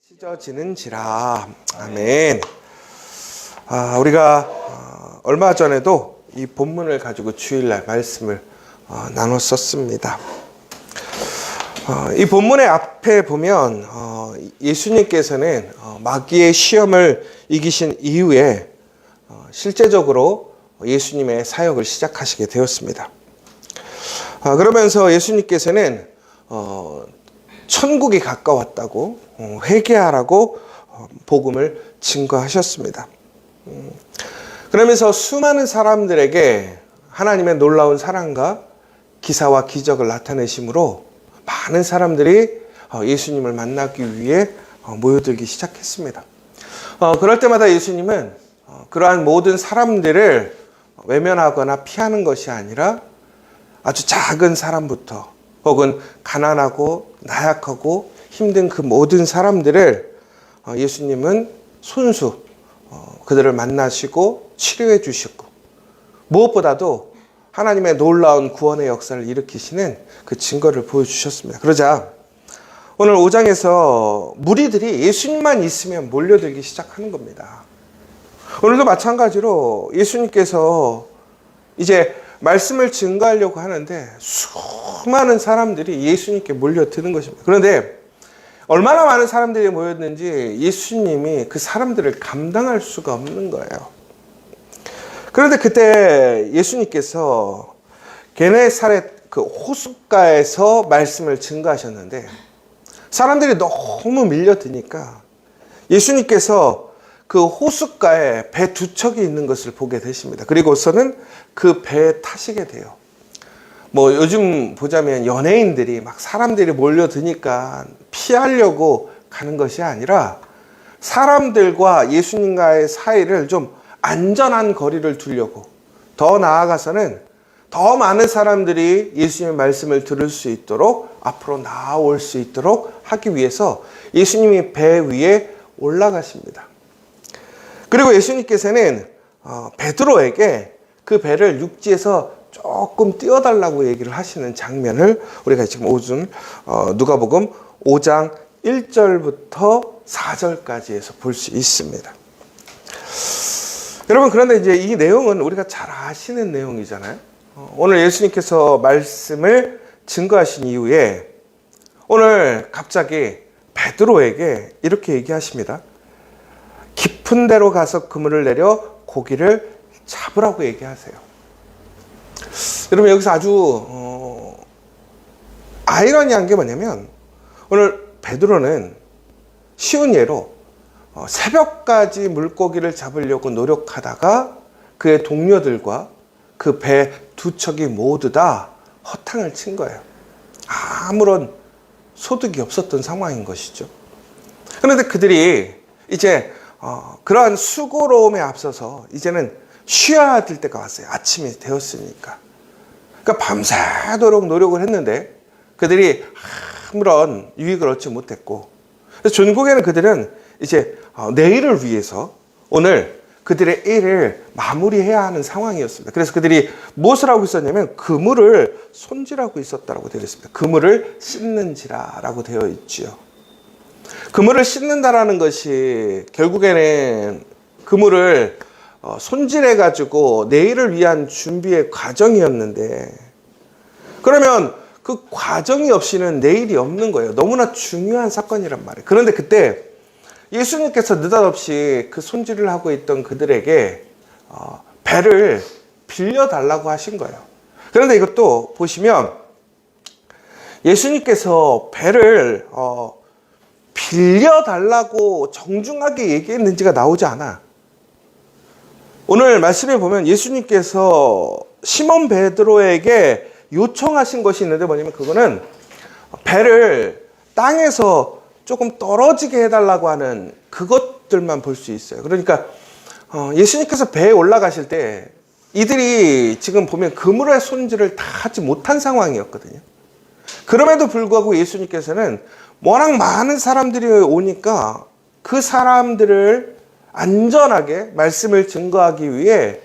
찢어지는지라. 아멘. 우리가 얼마 전에도 이 본문을 가지고 주일날 말씀을 나눴었습니다. 이 본문의 앞에 보면 예수님께서는 마귀의 시험을 이기신 이후에 실제적으로 예수님의 사역을 시작하시게 되었습니다. 그러면서 예수님께서는 천국이 가까웠다고 회개하라고 복음을 증거하셨습니다. 그러면서 수많은 사람들에게 하나님의 놀라운 사랑과 기사와 기적을 나타내심으로 많은 사람들이 예수님을 만나기 위해 모여들기 시작했습니다. 그럴 때마다 예수님은 그러한 모든 사람들을 외면하거나 피하는 것이 아니라 아주 작은 사람부터 혹은 가난하고 나약하고 힘든 그 모든 사람들을 예수님은 손수 그들을 만나시고 치료해 주시고 무엇보다도 하나님의 놀라운 구원의 역사를 일으키시는 그 증거를 보여주셨습니다. 그러자 오늘 5장에서 무리들이 예수님만 있으면 몰려들기 시작하는 겁니다. 오늘도 마찬가지로 예수님께서 이제 말씀을 증거하려고 하는데 수많은 사람들이 예수님께 몰려드는 것입니다. 그런데 얼마나 많은 사람들이 모였는지 예수님이 그 사람들을 감당할 수가 없는 거예요. 그런데 그때 예수님께서 게네사렛 그 호숫가에서 말씀을 증거하셨는데 사람들이 너무 밀려드니까 예수님께서 그 호숫가에 배 두 척이 있는 것을 보게 되십니다. 그리고서는 그 배에 타시게 돼요. 뭐 요즘 보자면 연예인들이 막 사람들이 몰려드니까 피하려고 가는 것이 아니라 사람들과 예수님과의 사이를 좀 안전한 거리를 두려고, 더 나아가서는 더 많은 사람들이 예수님의 말씀을 들을 수 있도록 앞으로 나아올 수 있도록 하기 위해서 예수님이 배 위에 올라가십니다. 그리고 예수님께서는 베드로에게 그 배를 육지에서 조금 띄워달라고 얘기를 하시는 장면을 우리가 지금 오늘 누가복음 5장 1절부터 4절까지에서 볼 수 있습니다. 여러분, 그런데 이제 이 내용은 우리가 잘 아시는 내용이잖아요. 오늘 예수님께서 말씀을 증거하신 이후에 오늘 갑자기 베드로에게 이렇게 얘기하십니다. 깊은 데로 가서 그물을 내려 고기를 잡으라고 얘기하세요. 여러분, 여기서 아주 아이러니한 게 뭐냐면 오늘 베드로는 쉬운 예로 새벽까지 물고기를 잡으려고 노력하다가 그의 동료들과 그 배 두 척이 모두 다 허탕을 친 거예요. 아무런 소득이 없었던 상황인 것이죠. 그런데 그들이 이제 그러한 수고로움에 앞서서 이제는 쉬어야 될 때가 왔어요. 아침이 되었으니까. 그러니까 밤새도록 노력을 했는데 그들이 아무런 유익을 얻지 못했고, 그래서 결국에는 그들은 이제 내일을 위해서 오늘 그들의 일을 마무리해야 하는 상황이었습니다. 그래서 그들이 무엇을 하고 있었냐면 그물을 손질하고 있었다고 되어 있습니다. 그물을 씻는지라라고 되어 있지요. 그물을 씻는다라는 것이 결국에는 그물을 손질해 가지고 내일을 위한 준비의 과정이었는데, 그러면 그 과정이 없이는 내일이 없는 거예요. 너무나 중요한 사건이란 말이에요. 그런데 그때 예수님께서 느닷없이 그 손질을 하고 있던 그들에게 배를 빌려달라고 하신 거예요. 그런데 이것도 보시면 예수님께서 배를 빌려달라고 정중하게 얘기했는지가 나오지 않아. 오늘 말씀에 보면 예수님께서 시몬 베드로에게 요청하신 것이 있는데 뭐냐면 그거는 배를 땅에서 조금 떨어지게 해달라고 하는 그것들만 볼 수 있어요. 그러니까 예수님께서 배에 올라가실 때 이들이 지금 보면 그물의 손질을 다 하지 못한 상황이었거든요. 그럼에도 불구하고 예수님께서는 워낙 많은 사람들이 오니까 그 사람들을 안전하게 말씀을 증거하기 위해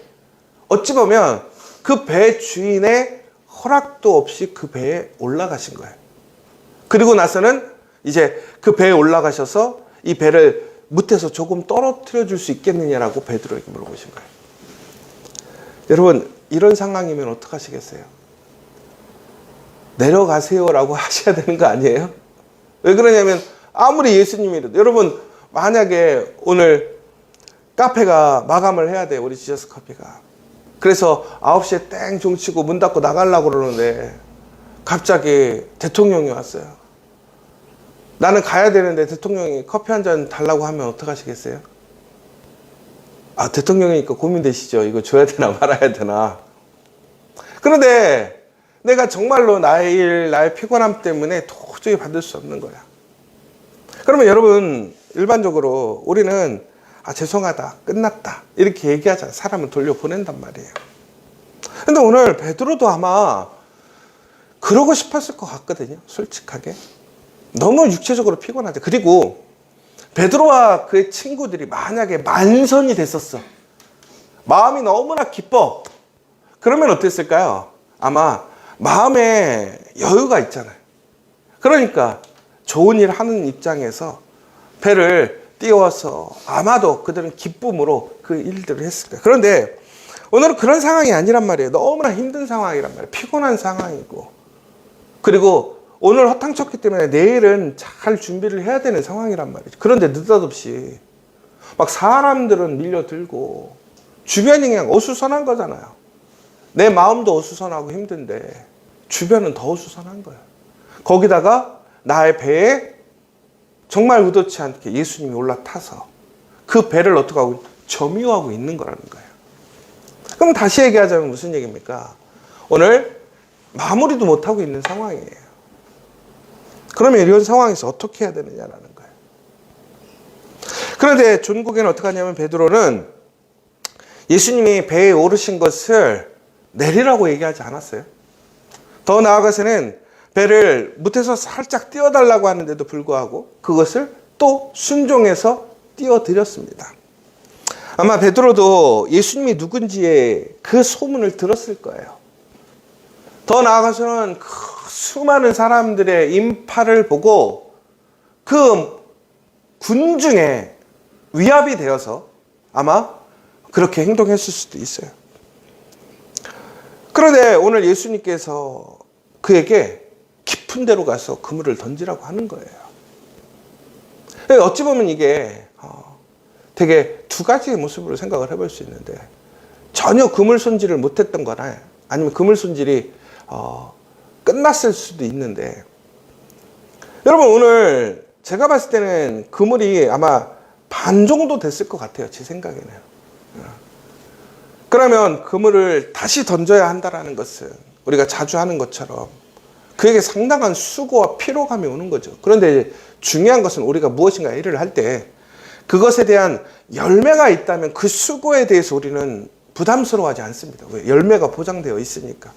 어찌 보면 그 배 주인의 허락도 없이 그 배에 올라가신 거예요. 그리고 나서는 이제 그 배에 올라가셔서 이 배를 못해서 조금 떨어뜨려 줄 수 있겠느냐라고 베드로에게 물어보신 거예요. 여러분, 이런 상황이면 어떡하시겠어요? 내려가세요라고 하셔야 되는 거 아니에요? 왜 그러냐면 아무리 예수님이라도, 여러분 만약에 오늘 카페가 마감을 해야 돼요. 우리 지저스 커피가. 그래서 9시에 땡 종치고 문 닫고 나가려고 그러는데 갑자기 대통령이 왔어요. 나는 가야 되는데 대통령이 커피 한 잔 달라고 하면 어떡하시겠어요? 아, 대통령이니까 고민되시죠. 이거 줘야 되나 말아야 되나. 그런데 내가 정말로 나의 피곤함 때문에 도저히 받을 수 없는 거야. 그러면 여러분, 일반적으로 우리는 죄송하다, 끝났다 이렇게 얘기하잖아요. 사람을 돌려보낸단 말이에요. 근데 오늘 베드로도 아마 그러고 싶었을 것 같거든요. 솔직하게. 너무 육체적으로 피곤하죠. 그리고 베드로와 그의 친구들이 만약에 만선이 됐었어. 마음이 너무나 기뻐. 그러면 어땠을까요? 아마 마음에 여유가 있잖아요. 그러니까 좋은 일 하는 입장에서 배를 띄워서 아마도 그들은 기쁨으로 그 일들을 했을 거예요. 그런데 오늘은 그런 상황이 아니란 말이에요. 너무나 힘든 상황이란 말이에요. 피곤한 상황이고, 그리고 오늘 허탕쳤기 때문에 내일은 잘 준비를 해야 되는 상황이란 말이죠. 그런데 느닷없이 막 사람들은 밀려들고 주변이 그냥 어수선한 거잖아요. 내 마음도 어수선하고 힘든데 주변은 더 어수선한 거예요. 거기다가 나의 배에 정말 의도치 않게 예수님이 올라타서 그 배를 어떻게 하고 점유하고 있는 거라는 거예요. 그럼 다시 얘기하자면 무슨 얘기입니까? 오늘 마무리도 못하고 있는 상황이에요. 그러면 이런 상황에서 어떻게 해야 되느냐라는 거예요. 그런데 종국에는 어떻게 하냐면 베드로는 예수님이 배에 오르신 것을 내리라고 얘기하지 않았어요. 더 나아가서는 배를 못해서 살짝 띄워달라고 하는데도 불구하고 그것을 또 순종해서 띄워드렸습니다. 아마 베드로도 예수님이 누군지의 그 소문을 들었을 거예요. 더 나아가서는 그 수많은 사람들의 인파를 보고 그 군중에 위압이 되어서 아마 그렇게 행동했을 수도 있어요. 그런데 오늘 예수님께서 그에게 깊은 데로 가서 그물을 던지라고 하는 거예요. 어찌 보면 이게 되게 두 가지의 모습으로 생각을 해볼 수 있는데, 전혀 그물 손질을 못했던 거나 아니면 그물 손질이 끝났을 수도 있는데, 여러분 오늘 제가 봤을 때는 그물이 아마 반 정도 됐을 것 같아요. 제 생각에는. 그러면 그물을 다시 던져야 한다는 것은 우리가 자주 하는 것처럼 그에게 상당한 수고와 피로감이 오는 거죠. 그런데 중요한 것은 우리가 무엇인가 일을 할 때 그것에 대한 열매가 있다면 그 수고에 대해서 우리는 부담스러워하지 않습니다. 왜? 열매가 보장되어 있으니까.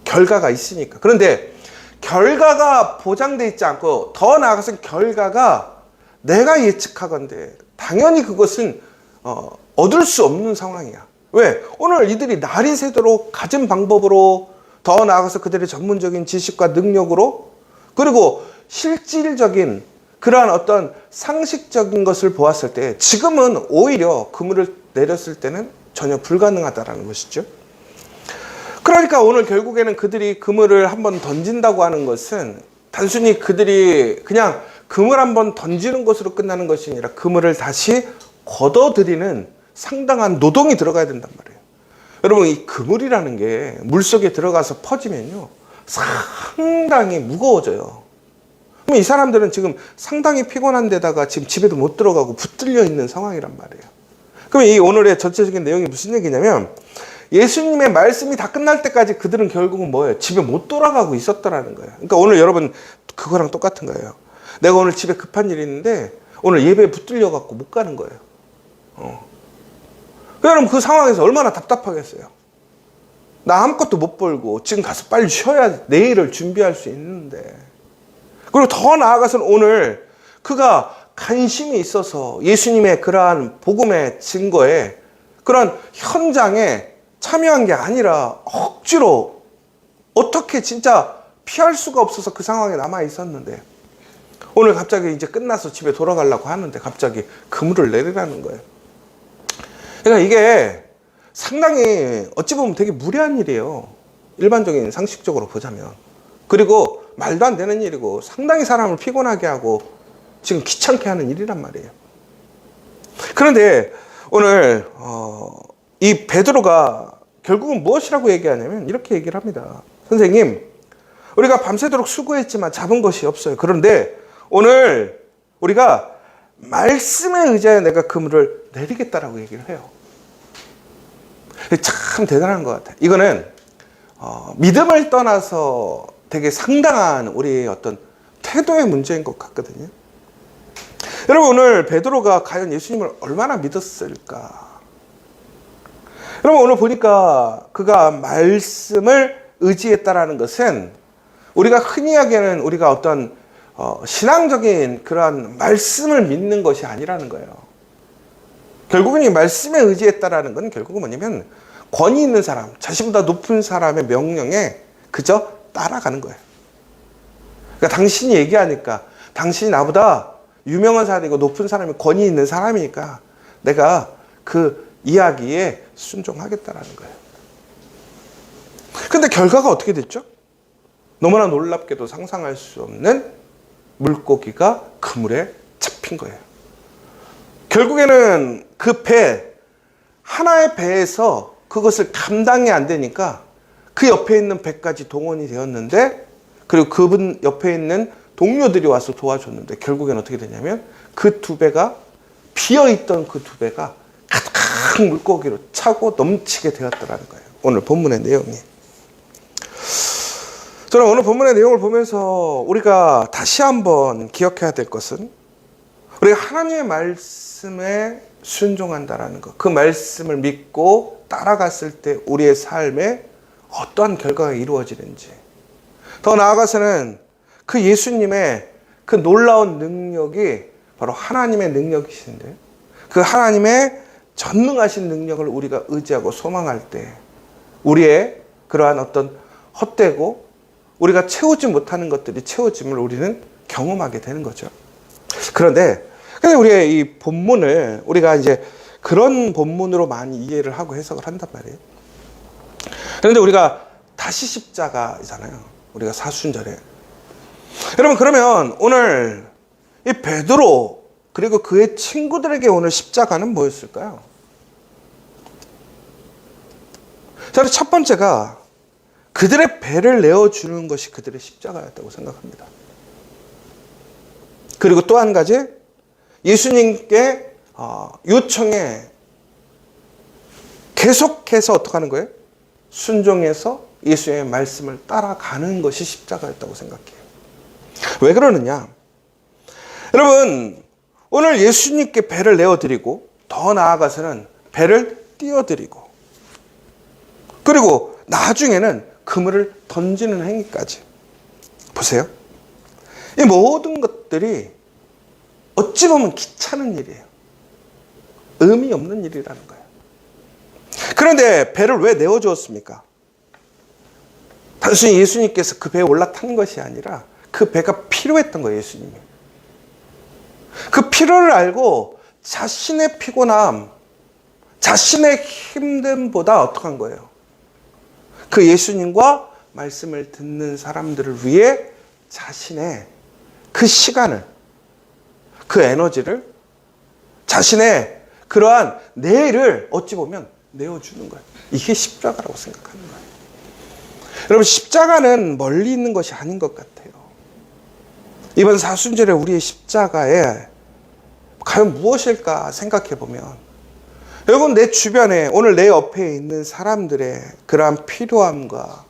결과가 있으니까. 그런데 결과가 보장되어 있지 않고 더 나아가서 결과가 내가 예측하건대 당연히 그것은 얻을 수 없는 상황이야. 왜? 오늘 이들이 날이 새도록 가진 방법으로, 더 나아가서 그들의 전문적인 지식과 능력으로, 그리고 실질적인 그러한 어떤 상식적인 것을 보았을 때 지금은 오히려 그물을 내렸을 때는 전혀 불가능하다라는 것이죠. 그러니까 오늘 결국에는 그들이 그물을 한번 던진다고 하는 것은 단순히 그들이 그냥 그물 한번 던지는 것으로 끝나는 것이 아니라 그물을 다시 걷어들이는 상당한 노동이 들어가야 된단 말이에요. 여러분, 이 그물이라는 게 물속에 들어가서 퍼지면요 상당히 무거워져요. 그럼 이 사람들은 지금 상당히 피곤한 데다가 지금 집에도 못 들어가고 붙들려 있는 상황이란 말이에요. 그럼 이 오늘의 전체적인 내용이 무슨 얘기냐면, 예수님의 말씀이 다 끝날 때까지 그들은 결국은 뭐예요? 집에 못 돌아가고 있었더라는 거예요. 그러니까 오늘 여러분 그거랑 똑같은 거예요. 내가 오늘 집에 급한 일이 있는데 오늘 예배에 붙들려 갖고 못 가는 거예요. 여러분 그 상황에서 얼마나 답답하겠어요. 나 아무것도 못 벌고 지금 가서 빨리 쉬어야 내일을 준비할 수 있는데. 그리고 더 나아가서는 오늘 그가 관심이 있어서 예수님의 그러한 복음의 증거에, 그런 현장에 참여한 게 아니라 억지로 어떻게 진짜 피할 수가 없어서 그 상황에 남아 있었는데, 오늘 갑자기 이제 끝나서 집에 돌아가려고 하는데 갑자기 그물을 내리라는 거예요. 그러니까 이게 상당히 어찌 보면 되게 무례한 일이에요. 일반적인 상식적으로 보자면. 그리고 말도 안 되는 일이고 상당히 사람을 피곤하게 하고 지금 귀찮게 하는 일이란 말이에요. 그런데 오늘 이 베드로가 결국은 무엇이라고 얘기하냐면 이렇게 얘기를 합니다. 선생님, 우리가 밤새도록 수고했지만 잡은 것이 없어요. 그런데 오늘 우리가 말씀에 의지하여 내가 그물을 내리겠다라고 얘기를 해요. 참 대단한 것 같아요. 이거는 믿음을 떠나서 되게 상당한 우리의 어떤 태도의 문제인 것 같거든요. 여러분, 오늘 베드로가 과연 예수님을 얼마나 믿었을까? 여러분, 오늘 보니까 그가 말씀을 의지했다라는 것은 우리가 흔히 하기에는 우리가 어떤 신앙적인 그러한 말씀을 믿는 것이 아니라는 거예요. 결국은 이 말씀에 의지했다라는 건 결국은 뭐냐면 권위 있는 사람, 자신보다 높은 사람의 명령에 그저 따라가는 거예요. 그러니까 당신이 얘기하니까, 당신이 나보다 유명한 사람이고 높은 사람이 권위 있는 사람이니까 내가 그 이야기에 순종하겠다라는 거예요. 근데 결과가 어떻게 됐죠? 너무나 놀랍게도 상상할 수 없는 물고기가 그물에 잡힌 거예요. 결국에는 그 배, 하나의 배에서 그것을 감당이 안 되니까 그 옆에 있는 배까지 동원이 되었는데, 그리고 그분 옆에 있는 동료들이 와서 도와줬는데 결국엔 어떻게 되냐면 그 두 배가, 비어있던 그 두 배가 가득 물고기로 차고 넘치게 되었더라는 거예요. 오늘 본문의 내용이. 저는 오늘 본문의 내용을 보면서 우리가 다시 한번 기억해야 될 것은 우리가 하나님의 말씀에 순종한다라는 것, 그 말씀을 믿고 따라갔을 때 우리의 삶에 어떠한 결과가 이루어지는지, 더 나아가서는 그 예수님의 그 놀라운 능력이 바로 하나님의 능력이신데, 그 하나님의 전능하신 능력을 우리가 의지하고 소망할 때 우리의 그러한 어떤 헛되고 우리가 채우지 못하는 것들이 채워짐을 우리는 경험하게 되는 거죠. 그런데 우리의 이 본문을 우리가 이제 그런 본문으로 많이 이해를 하고 해석을 한단 말이에요. 그런데 우리가 다시 십자가잖아요. 우리가 사순절에. 여러분, 그러면 오늘 이 베드로 그리고 그의 친구들에게 오늘 십자가는 뭐였을까요? 저는 첫 번째가 그들의 배를 내어주는 것이 그들의 십자가였다고 생각합니다. 그리고 또 한 가지, 예수님께 요청에 계속해서 어떻게 하는 거예요? 순종해서 예수의 말씀을 따라가는 것이 십자가였다고 생각해요. 왜 그러느냐? 여러분, 오늘 예수님께 배를 내어드리고 더 나아가서는 배를 띄워드리고 그리고 나중에는 그물을 던지는 행위까지. 보세요. 이 모든 것들이 어찌 보면 귀찮은 일이에요. 의미 없는 일이라는 거예요. 그런데 배를 왜 내어주었습니까? 단순히 예수님께서 그 배에 올라탄 것이 아니라 그 배가 필요했던 거예요, 예수님이. 그 필요를 알고 자신의 피곤함, 자신의 힘듦보다 어떻게 한 거예요? 그 예수님과 말씀을 듣는 사람들을 위해 자신의 그 시간을, 그 에너지를, 자신의 그러한 내일을 어찌 보면 내어주는 거예요. 이게 십자가라고 생각하는 거예요. 여러분, 십자가는 멀리 있는 것이 아닌 것 같아요. 이번 사순절에 우리의 십자가에 과연 무엇일까 생각해 보면, 여러분, 내 주변에 오늘 내 옆에 있는 사람들의 그러한 필요함과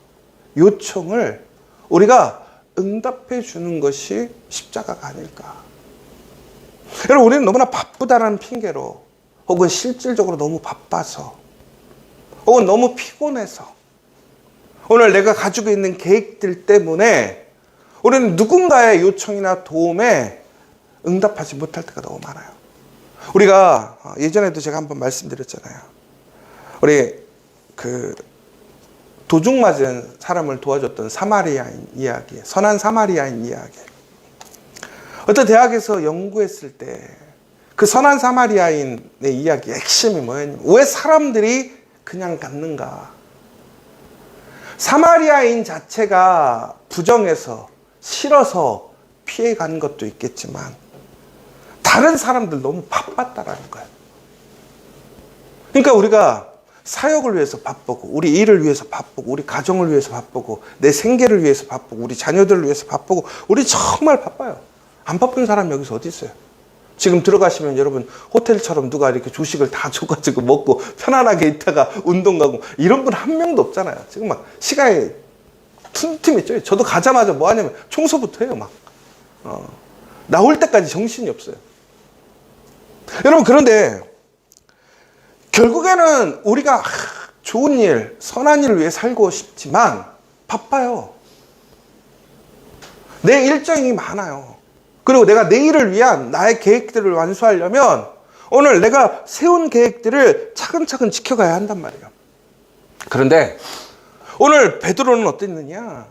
요청을 우리가 응답해 주는 것이 십자가가 아닐까. 여러분, 우리는 너무나 바쁘다는 핑계로, 혹은 실질적으로 너무 바빠서, 혹은 너무 피곤해서, 오늘 내가 가지고 있는 계획들 때문에 우리는 누군가의 요청이나 도움에 응답하지 못할 때가 너무 많아요. 우리가 예전에도 제가 한번 말씀드렸잖아요. 우리 그 도둑 맞은 사람을 도와줬던 사마리아인 이야기, 선한 사마리아인 이야기. 어떤 대학에서 연구했을 때 그 선한 사마리아인의 이야기의 핵심이 뭐였냐면 왜 사람들이 그냥 갔는가. 사마리아인 자체가 부정해서 싫어서 피해간 것도 있겠지만 다른 사람들 너무 바빴다라는 거예요. 그러니까 우리가 사역을 위해서 바쁘고 우리 일을 위해서 바쁘고 우리 가정을 위해서 바쁘고 내 생계를 위해서 바쁘고 우리 자녀들을 위해서 바쁘고 우리 정말 바빠요. 안 바쁜 사람 여기서 어디 있어요? 지금 들어가시면 여러분 호텔처럼 누가 이렇게 조식을 다 줘가지고 먹고 편안하게 있다가 운동 가고 이런 분 한 명도 없잖아요. 지금 막 시간이 틈틈이 있죠. 저도 가자마자 뭐 하냐면 청소부터 해요. 막 나올 때까지 정신이 없어요. 여러분 그런데 결국에는 우리가 좋은 일, 선한 일을 위해 살고 싶지만 바빠요. 내 일정이 많아요. 그리고 내가 내일을 위한 나의 계획들을 완수하려면 오늘 내가 세운 계획들을 차근차근 지켜가야 한단 말이에요. 그런데 오늘 베드로는 어땠느냐?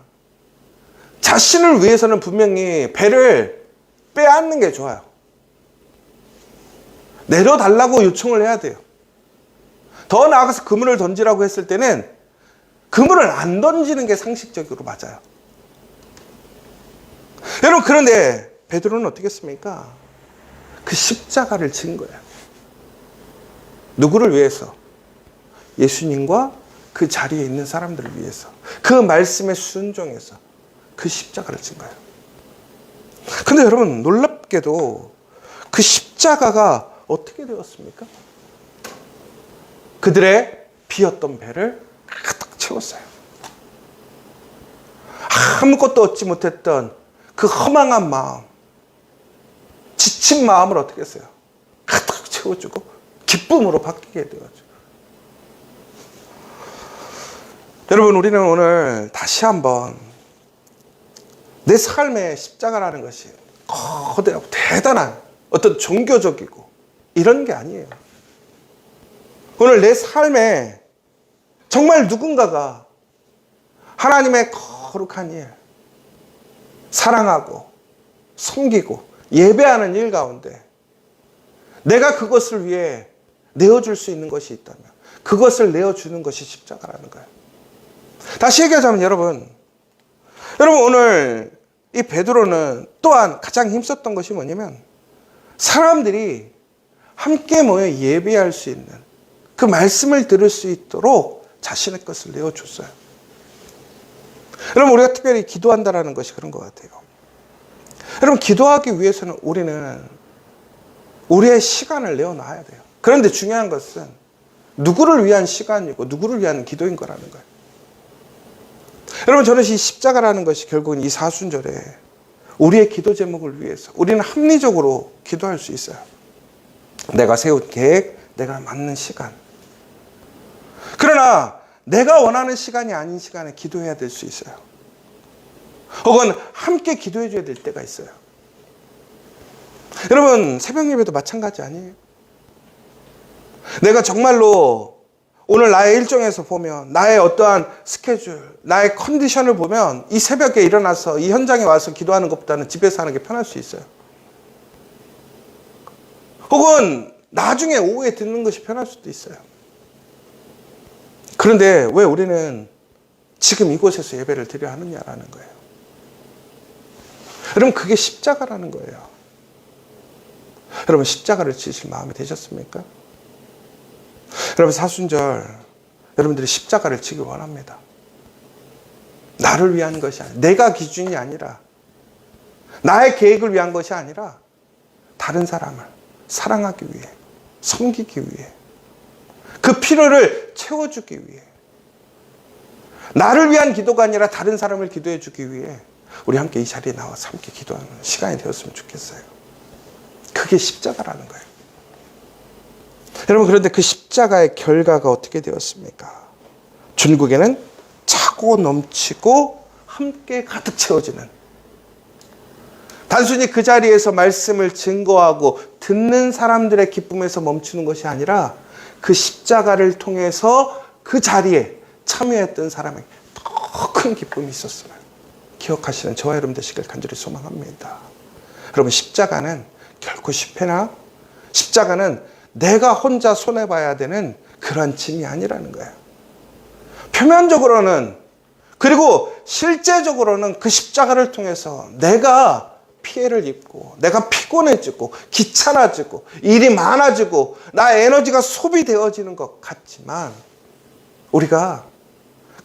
자신을 위해서는 분명히 배를 빼앗는 게 좋아요. 내려달라고 요청을 해야 돼요. 더 나아가서 그물을 던지라고 했을 때는 그물을 안 던지는 게 상식적으로 맞아요. 여러분 그런데 베드로는 어떻게 했습니까? 그 십자가를 진 거예요. 누구를 위해서? 예수님과 그 자리에 있는 사람들을 위해서. 그 말씀에 순종해서 그 십자가를 진 거예요. 근데 여러분 놀랍게도 그 십자가가 어떻게 되었습니까? 그들의 비었던 배를 가득 채웠어요. 아무것도 얻지 못했던 그 허망한 마음, 지친 마음을 어떻게 했어요? 가득 채워주고 기쁨으로 바뀌게 되었죠. 여러분 우리는 오늘 다시 한번 내 삶의 십자가라는 것이 거대하고 대단한 어떤 종교적이고 이런 게 아니에요. 오늘 내 삶에 정말 누군가가 하나님의 거룩한 일, 사랑하고 섬기고 예배하는 일 가운데 내가 그것을 위해 내어줄 수 있는 것이 있다면 그것을 내어주는 것이 십자가라는 거예요. 다시 얘기하자면 여러분 오늘 이 베드로는 또한 가장 힘썼던 것이 뭐냐면 사람들이 함께 모여 예배할 수 있는 그 말씀을 들을 수 있도록 자신의 것을 내어줬어요. 여러분 우리가 특별히 기도한다는 것이 그런 것 같아요. 여러분 기도하기 위해서는 우리는 우리의 시간을 내어놔야 돼요. 그런데 중요한 것은 누구를 위한 시간이고 누구를 위한 기도인 거라는 거예요. 여러분 저는 이 십자가라는 것이 결국은 이 사순절에 우리의 기도 제목을 위해서 우리는 합리적으로 기도할 수 있어요. 내가 세운 계획, 내가 맞는 시간. 그러나 내가 원하는 시간이 아닌 시간에 기도해야 될 수 있어요. 혹은 함께 기도해 줘야 될 때가 있어요. 여러분 새벽 예배도 마찬가지 아니에요? 내가 정말로 오늘 나의 일정에서 보면 나의 어떠한 스케줄, 나의 컨디션을 보면 이 새벽에 일어나서 이 현장에 와서 기도하는 것보다는 집에서 하는 게 편할 수 있어요. 혹은 나중에 오후에 듣는 것이 편할 수도 있어요. 그런데 왜 우리는 지금 이곳에서 예배를 드려야 하느냐라는 거예요. 여러분 그게 십자가라는 거예요. 여러분 십자가를 지실 마음이 되셨습니까? 여러분 사순절 여러분들이 십자가를 지기 원합니다. 나를 위한 것이 아니라 내가 기준이 아니라 나의 계획을 위한 것이 아니라 다른 사람을 사랑하기 위해 섬기기 위해 그 필요를 채워주기 위해 나를 위한 기도가 아니라 다른 사람을 기도해 주기 위해 우리 함께 이 자리에 나와서 함께 기도하는 시간이 되었으면 좋겠어요. 그게 십자가라는 거예요. 여러분 그런데 그 십자가의 결과가 어떻게 되었습니까? 중국에는 차고 넘치고 함께 가득 채워지는, 단순히 그 자리에서 말씀을 증거하고 듣는 사람들의 기쁨에서 멈추는 것이 아니라 그 십자가를 통해서 그 자리에 참여했던 사람에게 더 큰 기쁨이 있었음을 기억하시는 저와 여러분 되시길 간절히 소망합니다. 여러분, 십자가는 결코 실패나 십자가는 내가 혼자 손해봐야 되는 그런 짐이 아니라는 거예요. 표면적으로는, 그리고 실제적으로는 그 십자가를 통해서 내가 피해를 입고, 내가 피곤해지고, 귀찮아지고, 일이 많아지고, 나의 에너지가 소비되어지는 것 같지만, 우리가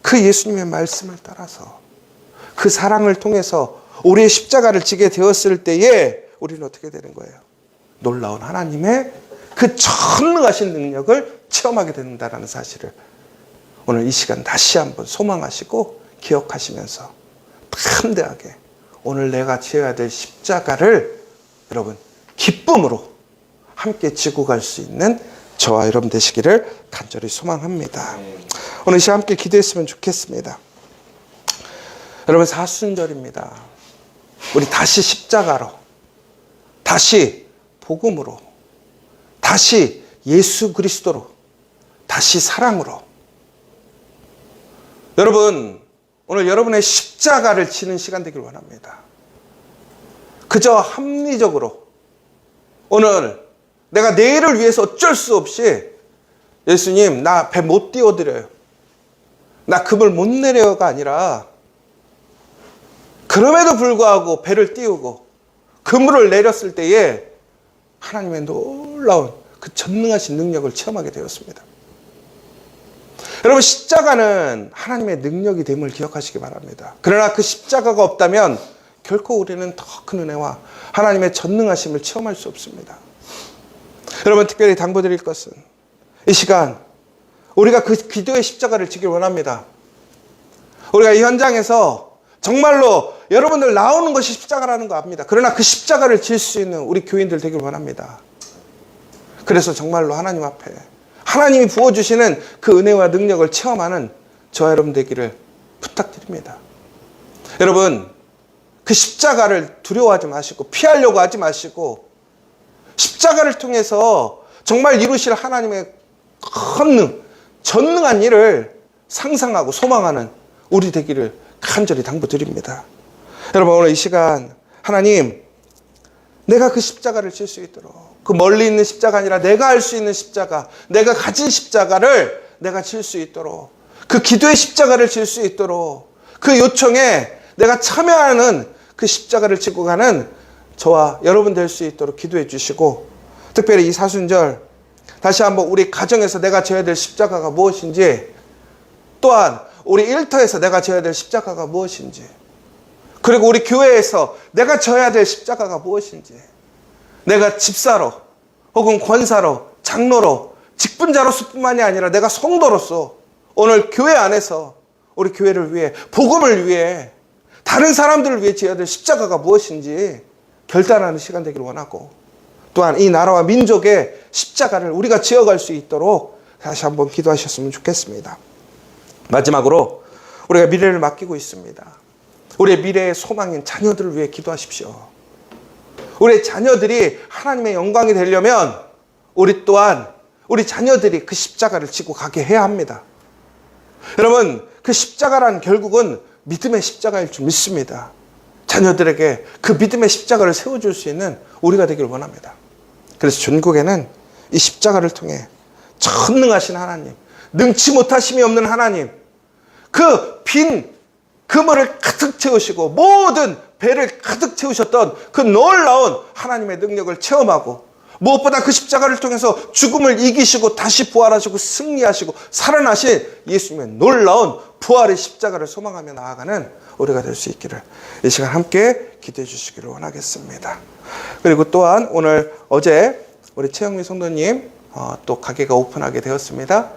그 예수님의 말씀을 따라서 그 사랑을 통해서 우리의 십자가를 지게 되었을 때에 우리는 어떻게 되는 거예요? 놀라운 하나님의 그 전능하신 능력을 체험하게 된다는 사실을 오늘 이 시간 다시 한번 소망하시고 기억하시면서 담대하게 오늘 내가 지어야 될 십자가를 여러분 기쁨으로 함께 지고 갈 수 있는 저와 여러분 되시기를 간절히 소망합니다. 오늘 이 시간 함께 기도했으면 좋겠습니다. 여러분, 사순절입니다. 우리 다시 십자가로, 다시 복음으로, 다시 예수 그리스도로, 다시 사랑으로. 여러분, 오늘 여러분의 십자가를 지는 시간 되길 원합니다. 그저 합리적으로 오늘 내가 내일을 위해서 어쩔 수 없이 예수님 나 배 못 띄워드려요, 나 금을 못 내려가 아니라 그럼에도 불구하고 배를 띄우고 그물을 내렸을 때에 하나님의 놀라운 그 전능하신 능력을 체험하게 되었습니다. 여러분, 십자가는 하나님의 능력이 됨을 기억하시기 바랍니다. 그러나 그 십자가가 없다면 결코 우리는 더 큰 은혜와 하나님의 전능하심을 체험할 수 없습니다. 여러분, 특별히 당부드릴 것은 이 시간 우리가 그 기도의 십자가를 지길 원합니다. 우리가 이 현장에서 정말로 여러분들 나오는 것이 십자가라는 거 압니다. 그러나 그 십자가를 질 수 있는 우리 교인들 되길 원합니다. 그래서 정말로 하나님 앞에 하나님이 부어주시는 그 은혜와 능력을 체험하는 저와 여러분 되기를 부탁드립니다. 여러분, 그 십자가를 두려워하지 마시고 피하려고 하지 마시고 십자가를 통해서 정말 이루실 하나님의 큰 전능한 일을 상상하고 소망하는 우리 되기를 간절히 당부드립니다. 여러분, 오늘 이 시간 하나님, 내가 그 십자가를 질 수 있도록, 그 멀리 있는 십자가 아니라 내가 할 수 있는 십자가, 내가 가진 십자가를 내가 질 수 있도록, 그 기도의 십자가를 질 수 있도록, 그 요청에 내가 참여하는 그 십자가를 지고 가는 저와 여러분 될 수 있도록 기도해 주시고, 특별히 이 사순절 다시 한번 우리 가정에서 내가 져야 될 십자가가 무엇인지, 또한 우리 일터에서 내가 져야 될 십자가가 무엇인지, 그리고 우리 교회에서 내가 져야 될 십자가가 무엇인지, 내가 집사로 혹은 권사로 장로로 직분자로서뿐만이 아니라 내가 성도로서 오늘 교회 안에서 우리 교회를 위해, 복음을 위해, 다른 사람들을 위해 지어야 될 십자가가 무엇인지 결단하는 시간 되기를 원하고, 또한 이 나라와 민족의 십자가를 우리가 지어갈 수 있도록 다시 한번 기도하셨으면 좋겠습니다. 마지막으로 우리가 미래를 맡기고 있습니다. 우리의 미래의 소망인 자녀들을 위해 기도하십시오. 우리의 자녀들이 하나님의 영광이 되려면 우리 또한 우리 자녀들이 그 십자가를 지고 가게 해야 합니다. 여러분, 그 십자가란 결국은 믿음의 십자가일 줄 믿습니다. 자녀들에게 그 믿음의 십자가를 세워줄 수 있는 우리가 되기를 원합니다. 그래서 전국에는 이 십자가를 통해 전능하신 하나님, 능치 못하심이 없는 하나님, 그 빈 그물을 가득 채우시고 모든 배를 가득 채우셨던 그 놀라운 하나님의 능력을 체험하고, 무엇보다 그 십자가를 통해서 죽음을 이기시고 다시 부활하시고 승리하시고 살아나신 예수님의 놀라운 부활의 십자가를 소망하며 나아가는 우리가 될 수 있기를 이 시간 함께 기도해 주시기를 원하겠습니다. 그리고 또한 어제 우리 최영미 성도님 또 가게가 오픈하게 되었습니다.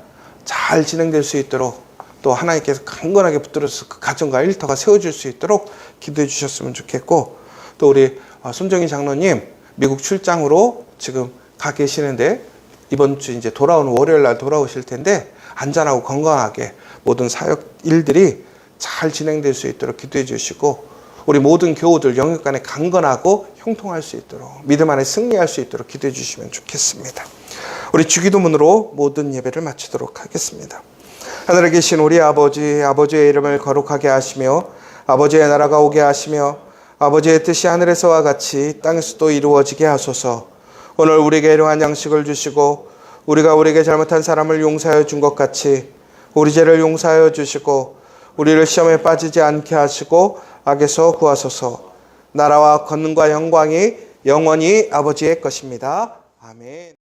잘 진행될 수 있도록, 또 하나님께서 강건하게 붙들어서 그 가정과 일터가 세워질 수 있도록 기도해 주셨으면 좋겠고, 또 우리 손정희 장로님 미국 출장으로 지금 가 계시는데 이번 주 이제 돌아오는 월요일 날 돌아오실 텐데 안전하고 건강하게 모든 사역 일들이 잘 진행될 수 있도록 기도해 주시고, 우리 모든 교우들 영육간에 강건하고 형통할 수 있도록, 믿음 안에 승리할 수 있도록 기도해 주시면 좋겠습니다. 우리 주기도문으로 모든 예배를 마치도록 하겠습니다. 하늘에 계신 우리 아버지, 아버지의 이름을 거룩하게 하시며 아버지의 나라가 오게 하시며 아버지의 뜻이 하늘에서와 같이 땅에서도 이루어지게 하소서. 오늘 우리에게 일용할 양식을 주시고 우리가 우리에게 잘못한 사람을 용서하여 준 것 같이 우리 죄를 용서하여 주시고 우리를 시험에 빠지지 않게 하시고 악에서 구하소서. 나라와 권능과 영광이 영원히 아버지의 것입니다. 아멘.